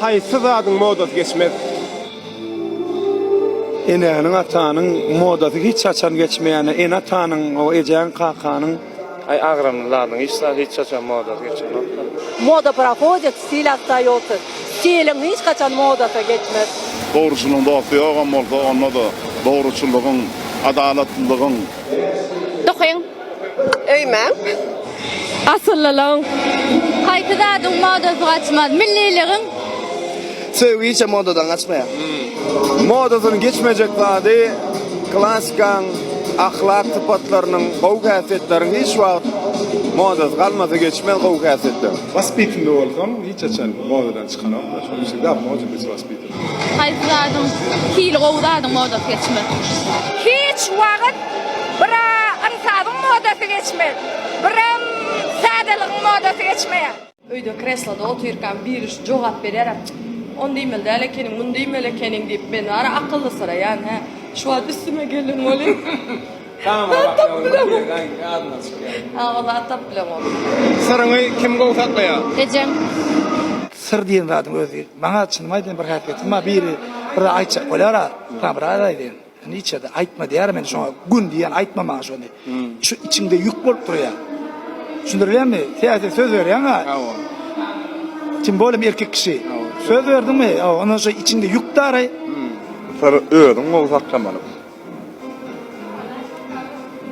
Haýsy zadyň modasy geçmez. Enenin atanyň modasy hiç açan geçmeýän, ene atanyň o ejeň kakanyň Ay agramlaryň hiç çaçan modasy geçmez. Moda проходит, стиль остается. Стилиň hiç kaçan modasa geçmez. Doğruçuluğun dostu yok ama onda da doğruçuluğun, adaletliğin. Dokuyun. Öýmen. Asıllılığın. Haytıdadın modası kaçmaz. Milliliğin. Sevgi hiç modadan kaçmaya. modasyny geçmejek zady klassikan ahlak sypatlarynyň gowy häsiýetlerini hiç wagt modasy galmasa geçmez gowy häsiýetler. Vaspitinde bolsam hiç açan modadan çıkanam. Şonu şey da moda biz vaspitinde. Haytıdadın hili kovdadın modası geçmez. Hiç wagt bira ansabyň modasy geçmez. Biram sadelygyň modasy geçmeýär. Öýde kresloda oturýarkan bir iş jogap berýär. On diýmel däl ekeniň, mun diýmel ekeniň diýip men ara akylly sıraýan ha. Şu wagt üstüme gelin boly. Tamam, Ha, wala tap bilen ol. Syryňy kim gowy saklaýar? Ejem. Sır diýen zadyň özü. Maňa çynmaýdan bir häsiýetim bar. Bir aýtjak bolara, bir aýdy. Niçede aýtma diýär men şoňa gün diýen aýtmama şonu. Şu içinde ýük bolup durýar. Şundurýarmy? Täze söz berýän ha. Kim bolum erkek kişi. Söz verdinmi? Ondan sonra içinde yük daray. Sır öýdüň gowy saklamaly.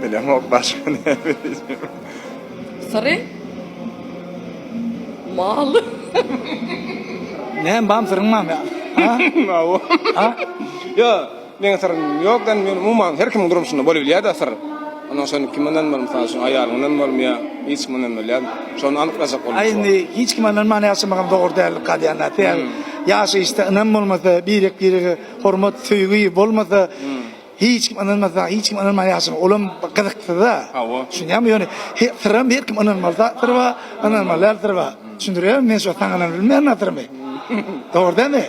Bilem o başga ne bilýär. Sırry? Mal. Ne bam sırmam ya. Ha? Ha? Ya, men sırrym ýokdan men umman her kim durmuşynda bolup bilýär da sır. Ondan sonra kimden bolmasa mesela şu ayarından bolmaya hiç kimden bilýär. Şonu anyklajak bolýar. Aýny hiç kim anlamaýan ýaşamagam dogry däl gadýana. Ýaşy işte anam bolmasa, birek hormat söýgü bolmasa, hiç kim anlamasa, hiç kim anlamaýan ýaşam olam gyzykdy da. Şuňam ýöne sırrym bir kim anlamasa, sırwa, anlamalar sırwa. Şundurýar men şu taňanan bilmeýän atyrmy. Dogry dämi?